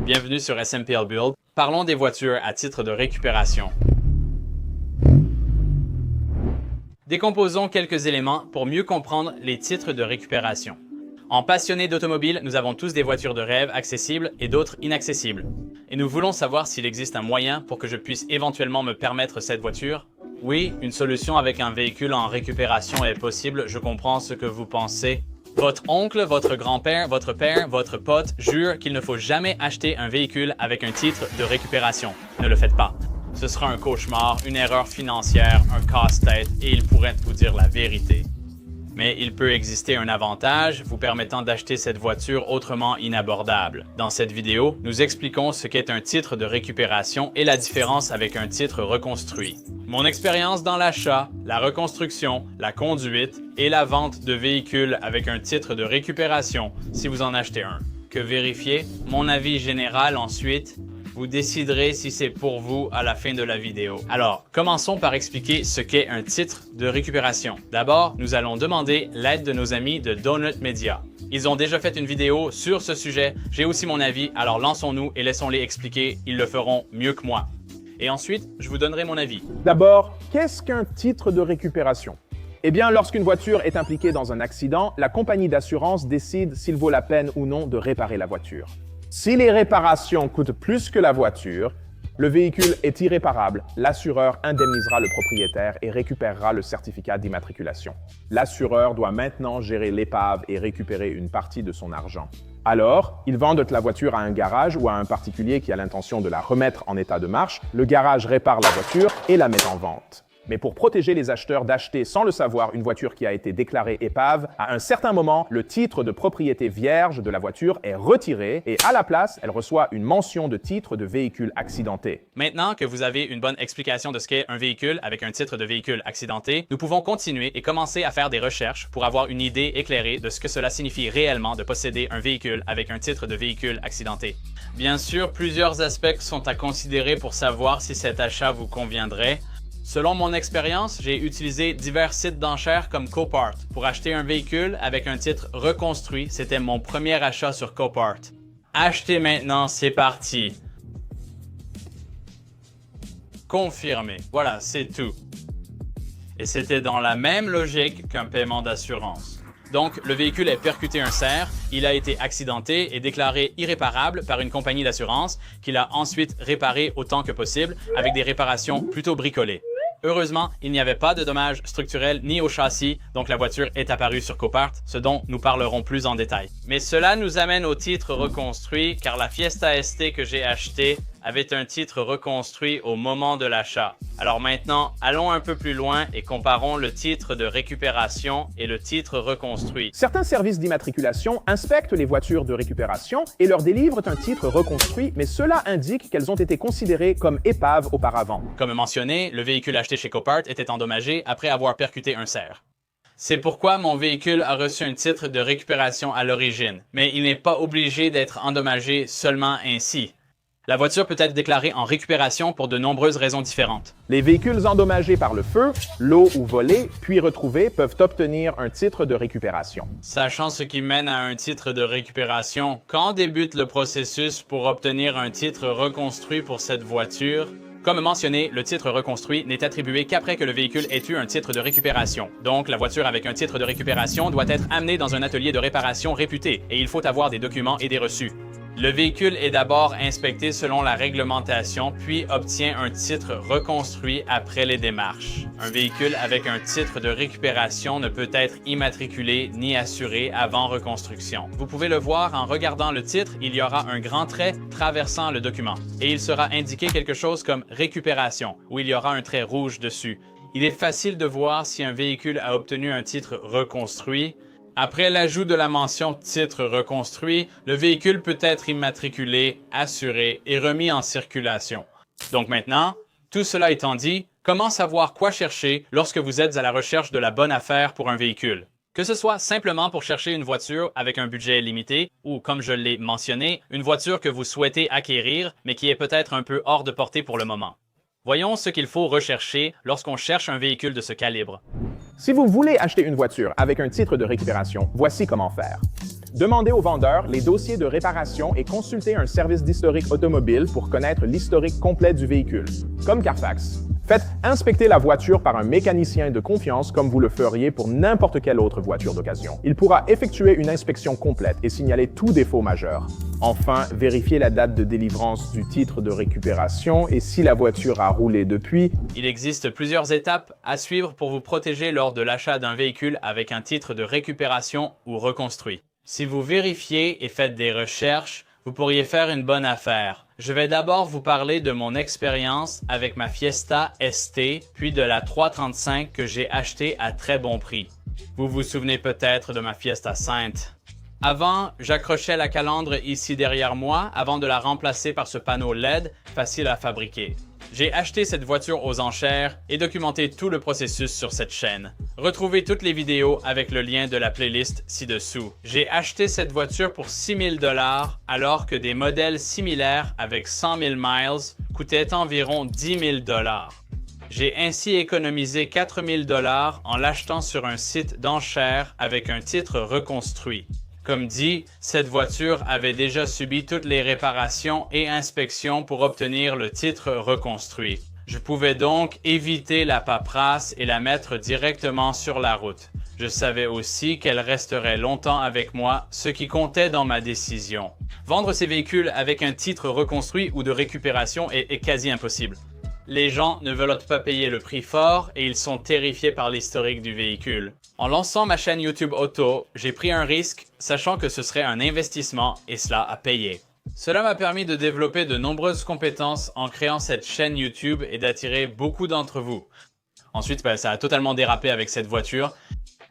Bienvenue sur SMPL Build. Parlons des voitures à titre de récupération. Décomposons quelques éléments pour mieux comprendre les titres de récupération. En passionnés d'automobile, nous avons tous des voitures de rêve accessibles et d'autres inaccessibles. Et nous voulons savoir s'il existe un moyen pour que je puisse éventuellement me permettre cette voiture. Oui, une solution avec un véhicule en récupération est possible, je comprends ce que vous pensez. Votre oncle, votre grand-père, votre père, votre pote jure qu'il ne faut jamais acheter un véhicule avec un titre de récupération. Ne le faites pas. Ce sera un cauchemar, une erreur financière, un casse-tête et il pourrait vous dire la vérité. Mais il peut exister un avantage vous permettant d'acheter cette voiture autrement inabordable. Dans cette vidéo, nous expliquons ce qu'est un titre de récupération et la différence avec un titre reconstruit. Mon expérience dans l'achat, la reconstruction, la conduite et la vente de véhicules avec un titre de récupération si vous en achetez un. Que vérifier? Mon avis général ensuite. Vous déciderez si c'est pour vous à la fin de la vidéo. Alors, commençons par expliquer ce qu'est un titre de récupération. D'abord, nous allons demander l'aide de nos amis de Donut Media. Ils ont déjà fait une vidéo sur ce sujet, j'ai aussi mon avis, alors lançons-nous et laissons-les expliquer, ils le feront mieux que moi. Et ensuite, je vous donnerai mon avis. D'abord, qu'est-ce qu'un titre de récupération? Eh bien, lorsqu'une voiture est impliquée dans un accident, la compagnie d'assurance décide s'il vaut la peine ou non de réparer la voiture. Si les réparations coûtent plus que la voiture, le véhicule est irréparable. L'assureur indemnisera le propriétaire et récupérera le certificat d'immatriculation. L'assureur doit maintenant gérer l'épave et récupérer une partie de son argent. Alors, ils vendent la voiture à un garage ou à un particulier qui a l'intention de la remettre en état de marche. Le garage répare la voiture et la met en vente. Mais pour protéger les acheteurs d'acheter sans le savoir une voiture qui a été déclarée épave, à un certain moment, le titre de propriété vierge de la voiture est retiré et à la place, elle reçoit une mention de titre de véhicule accidenté. Maintenant que vous avez une bonne explication de ce qu'est un véhicule avec un titre de véhicule accidenté, nous pouvons continuer et commencer à faire des recherches pour avoir une idée éclairée de ce que cela signifie réellement de posséder un véhicule avec un titre de véhicule accidenté. Bien sûr, plusieurs aspects sont à considérer pour savoir si cet achat vous conviendrait. Selon mon expérience, j'ai utilisé divers sites d'enchères comme Copart pour acheter un véhicule avec un titre reconstruit. C'était mon premier achat sur Copart. Achetez maintenant, c'est parti. Confirmé. Voilà, c'est tout. Et c'était dans la même logique qu'un paiement d'assurance. Donc, le véhicule est percuté un cerf, il a été accidenté et déclaré irréparable par une compagnie d'assurance qu'il a ensuite réparé autant que possible avec des réparations plutôt bricolées. Heureusement, il n'y avait pas de dommages structurels ni au châssis, donc la voiture est apparue sur Copart, ce dont nous parlerons plus en détail. Mais cela nous amène au titre reconstruit, car la Fiesta ST que j'ai achetée avait un titre reconstruit au moment de l'achat. Alors maintenant, allons un peu plus loin et comparons le titre de récupération et le titre reconstruit. Certains services d'immatriculation inspectent les voitures de récupération et leur délivrent un titre reconstruit, mais cela indique qu'elles ont été considérées comme épaves auparavant. Comme mentionné, le véhicule acheté chez Copart était endommagé après avoir percuté un cerf. C'est pourquoi mon véhicule a reçu un titre de récupération à l'origine, mais il n'est pas obligé d'être endommagé seulement ainsi. La voiture peut être déclarée en récupération pour de nombreuses raisons différentes. Les véhicules endommagés par le feu, l'eau ou volés, puis retrouvés, peuvent obtenir un titre de récupération. Sachant ce qui mène à un titre de récupération, quand débute le processus pour obtenir un titre reconstruit pour cette voiture? Comme mentionné, le titre reconstruit n'est attribué qu'après que le véhicule ait eu un titre de récupération. Donc, la voiture avec un titre de récupération doit être amenée dans un atelier de réparation réputé et il faut avoir des documents et des reçus. Le véhicule est d'abord inspecté selon la réglementation, puis obtient un titre reconstruit après les démarches. Un véhicule avec un titre de récupération ne peut être immatriculé ni assuré avant reconstruction. Vous pouvez le voir en regardant le titre, il y aura un grand trait traversant le document et il sera indiqué quelque chose comme récupération, où il y aura un trait rouge dessus. Il est facile de voir si un véhicule a obtenu un titre reconstruit. Après l'ajout de la mention titre reconstruit, le véhicule peut être immatriculé, assuré et remis en circulation. Donc maintenant, tout cela étant dit, comment savoir quoi chercher lorsque vous êtes à la recherche de la bonne affaire pour un véhicule? Que ce soit simplement pour chercher une voiture avec un budget limité ou, comme je l'ai mentionné, une voiture que vous souhaitez acquérir mais qui est peut-être un peu hors de portée pour le moment. Voyons ce qu'il faut rechercher lorsqu'on cherche un véhicule de ce calibre. Si vous voulez acheter une voiture avec un titre de récupération, voici comment faire. Demandez au vendeur les dossiers de réparation et consultez un service d'historique automobile pour connaître l'historique complet du véhicule. Comme Carfax, faites inspecter la voiture par un mécanicien de confiance comme vous le feriez pour n'importe quelle autre voiture d'occasion. Il pourra effectuer une inspection complète et signaler tout défaut majeur. Enfin, vérifiez la date de délivrance du titre de récupération et si la voiture a roulé depuis. Il existe plusieurs étapes à suivre pour vous protéger lors de l'achat d'un véhicule avec un titre de récupération ou reconstruit. Si vous vérifiez et faites des recherches, vous pourriez faire une bonne affaire. Je vais d'abord vous parler de mon expérience avec ma Fiesta ST, puis de la 335 que j'ai achetée à très bon prix. Vous vous souvenez peut-être de ma Fiesta Sainte. Avant, j'accrochais la calandre ici derrière moi avant de la remplacer par ce panneau LED facile à fabriquer. J'ai acheté cette voiture aux enchères et documenté tout le processus sur cette chaîne. Retrouvez toutes les vidéos avec le lien de la playlist ci-dessous. J'ai acheté cette voiture pour 6 000 $ alors que des modèles similaires avec 100 000 miles coûtaient environ 10 000 $. J'ai ainsi économisé 4 000 $ en l'achetant sur un site d'enchères avec un titre reconstruit. Comme dit, cette voiture avait déjà subi toutes les réparations et inspections pour obtenir le titre reconstruit. Je pouvais donc éviter la paperasse et la mettre directement sur la route. Je savais aussi qu'elle resterait longtemps avec moi, ce qui comptait dans ma décision. Vendre ces véhicules avec un titre reconstruit ou de récupération est quasi impossible. Les gens ne veulent pas payer le prix fort et ils sont terrifiés par l'historique du véhicule. En lançant ma chaîne YouTube Auto, j'ai pris un risque, sachant que ce serait un investissement et cela a payé. Cela m'a permis de développer de nombreuses compétences en créant cette chaîne YouTube et d'attirer beaucoup d'entre vous. Ensuite, ça a totalement dérapé avec cette voiture.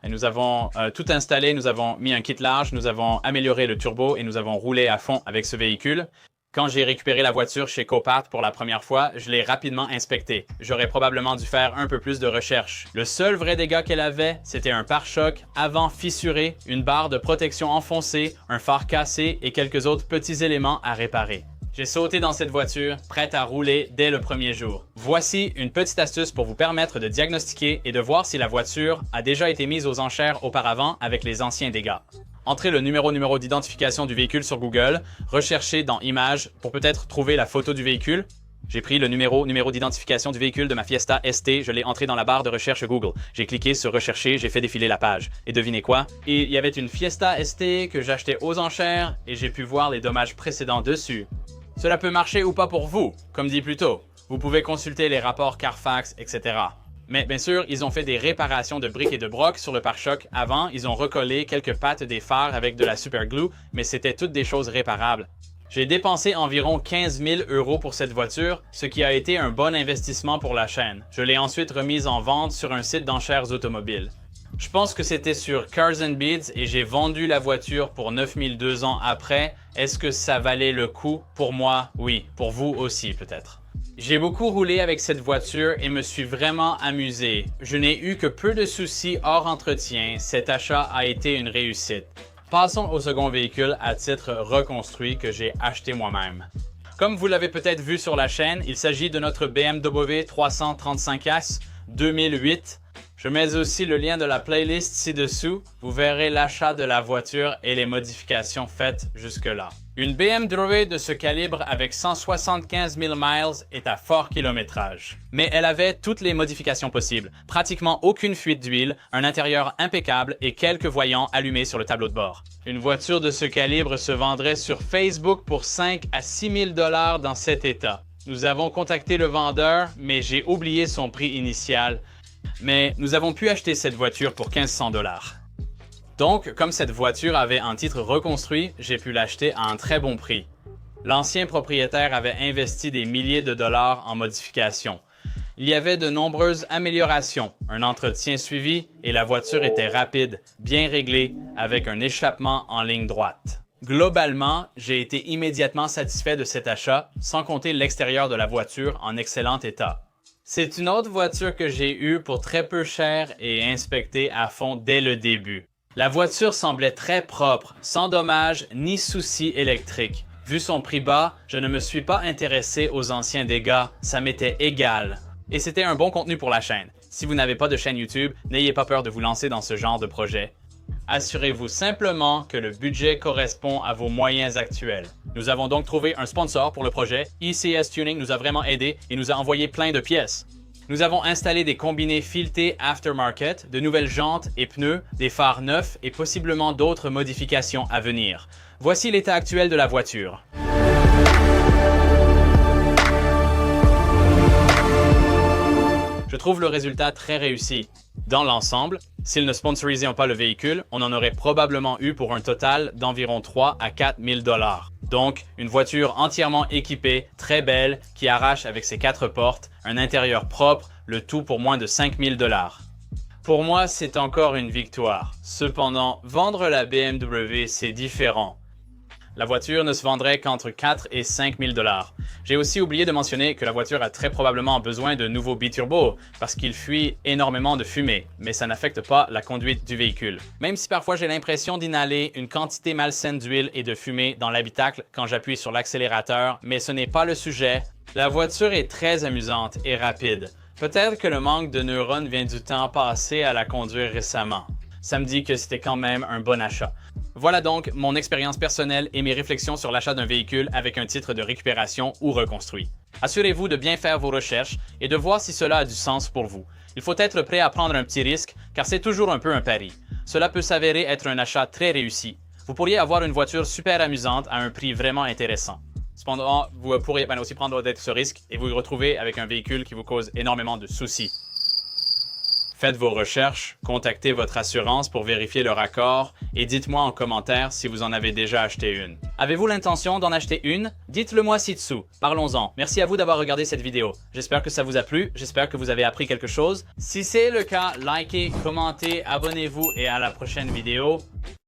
Et nous avons tout installé, nous avons mis un kit large, nous avons amélioré le turbo et nous avons roulé à fond avec ce véhicule. Quand j'ai récupéré la voiture chez Copart pour la première fois, je l'ai rapidement inspectée. J'aurais probablement dû faire un peu plus de recherche. Le seul vrai dégât qu'elle avait, c'était un pare-choc avant fissuré, une barre de protection enfoncée, un phare cassé et quelques autres petits éléments à réparer. J'ai sauté dans cette voiture, prête à rouler dès le premier jour. Voici une petite astuce pour vous permettre de diagnostiquer et de voir si la voiture a déjà été mise aux enchères auparavant avec les anciens dégâts. Entrez le numéro d'identification du véhicule sur Google, recherchez dans Images pour peut-être trouver la photo du véhicule. J'ai pris le numéro d'identification du véhicule de ma Fiesta ST, je l'ai entré dans la barre de recherche Google. J'ai cliqué sur Rechercher, j'ai fait défiler la page. Et devinez quoi? Il y avait une Fiesta ST que j'achetais aux enchères et j'ai pu voir les dommages précédents dessus. Cela peut marcher ou pas pour vous, comme dit plus tôt. Vous pouvez consulter les rapports Carfax, etc. Mais bien sûr, ils ont fait des réparations de briques et de brocs sur le pare-choc. Avant, ils ont recollé quelques pattes des phares avec de la super glue, mais c'était toutes des choses réparables. J'ai dépensé environ 15 000 € pour cette voiture, ce qui a été un bon investissement pour la chaîne. Je l'ai ensuite remise en vente sur un site d'enchères automobiles. Je pense que c'était sur Cars and Bids et j'ai vendu la voiture pour 9 000 2 ans après. Est-ce que ça valait le coup? Pour moi, oui. Pour vous aussi, peut-être. J'ai beaucoup roulé avec cette voiture et me suis vraiment amusé. Je n'ai eu que peu de soucis hors entretien. Cet achat a été une réussite. Passons au second véhicule à titre reconstruit que j'ai acheté moi-même. Comme vous l'avez peut-être vu sur la chaîne, il s'agit de notre BMW 335S 2008. Je mets aussi le lien de la playlist ci-dessous. Vous verrez l'achat de la voiture et les modifications faites jusque-là. Une BMW de ce calibre avec 175 000 miles est à fort kilométrage. Mais elle avait toutes les modifications possibles. Pratiquement aucune fuite d'huile, un intérieur impeccable et quelques voyants allumés sur le tableau de bord. Une voiture de ce calibre se vendrait sur Facebook pour 5 à 6 000 $ dans cet état. Nous avons contacté le vendeur, mais j'ai oublié son prix initial. Mais nous avons pu acheter cette voiture pour 1 500 $. Donc, comme cette voiture avait un titre reconstruit, j'ai pu l'acheter à un très bon prix. L'ancien propriétaire avait investi des milliers de dollars en modifications. Il y avait de nombreuses améliorations, un entretien suivi et la voiture était rapide, bien réglée, avec un échappement en ligne droite. Globalement, j'ai été immédiatement satisfait de cet achat, sans compter l'extérieur de la voiture en excellent état. C'est une autre voiture que j'ai eue pour très peu cher et inspectée à fond dès le début. La voiture semblait très propre, sans dommages ni soucis électriques. Vu son prix bas, je ne me suis pas intéressé aux anciens dégâts, ça m'était égal. Et c'était un bon contenu pour la chaîne. Si vous n'avez pas de chaîne YouTube, n'ayez pas peur de vous lancer dans ce genre de projet. Assurez-vous simplement que le budget correspond à vos moyens actuels. Nous avons donc trouvé un sponsor pour le projet. ECS Tuning nous a vraiment aidés et nous a envoyé plein de pièces. Nous avons installé des combinés filetés aftermarket, de nouvelles jantes et pneus, des phares neufs et possiblement d'autres modifications à venir. Voici l'état actuel de la voiture. Je trouve le résultat très réussi. Dans l'ensemble, s'ils ne sponsorisaient pas le véhicule, on en aurait probablement eu pour un total d'environ 3 à 4 000 $. Donc, une voiture entièrement équipée, très belle, qui arrache avec ses 4 portes, un intérieur propre, le tout pour moins de 5 000 $. Pour moi, c'est encore une victoire. Cependant, vendre la BMW, c'est différent. La voiture ne se vendrait qu'entre 4 et 5 000 $. J'ai aussi oublié de mentionner que la voiture a très probablement besoin de nouveaux biturbo parce qu'il fuit énormément de fumée, mais ça n'affecte pas la conduite du véhicule. Même si parfois j'ai l'impression d'inhaler une quantité malsaine d'huile et de fumée dans l'habitacle quand j'appuie sur l'accélérateur, mais ce n'est pas le sujet. La voiture est très amusante et rapide. Peut-être que le manque de neurones vient du temps passé à la conduire récemment. Ça me dit que c'était quand même un bon achat. Voilà donc mon expérience personnelle et mes réflexions sur l'achat d'un véhicule avec un titre de récupération ou reconstruit. Assurez-vous de bien faire vos recherches et de voir si cela a du sens pour vous. Il faut être prêt à prendre un petit risque car c'est toujours un peu un pari. Cela peut s'avérer être un achat très réussi. Vous pourriez avoir une voiture super amusante à un prix vraiment intéressant. Cependant, vous pourriez aussi prendre ce risque et vous retrouver avec un véhicule qui vous cause énormément de soucis. Faites vos recherches, contactez votre assurance pour vérifier leur accord et dites-moi en commentaire si vous en avez déjà acheté une. Avez-vous l'intention d'en acheter une? Dites-le moi ci-dessous. Parlons-en. Merci à vous d'avoir regardé cette vidéo. J'espère que ça vous a plu, j'espère que vous avez appris quelque chose. Si c'est le cas, likez, commentez, abonnez-vous et à la prochaine vidéo.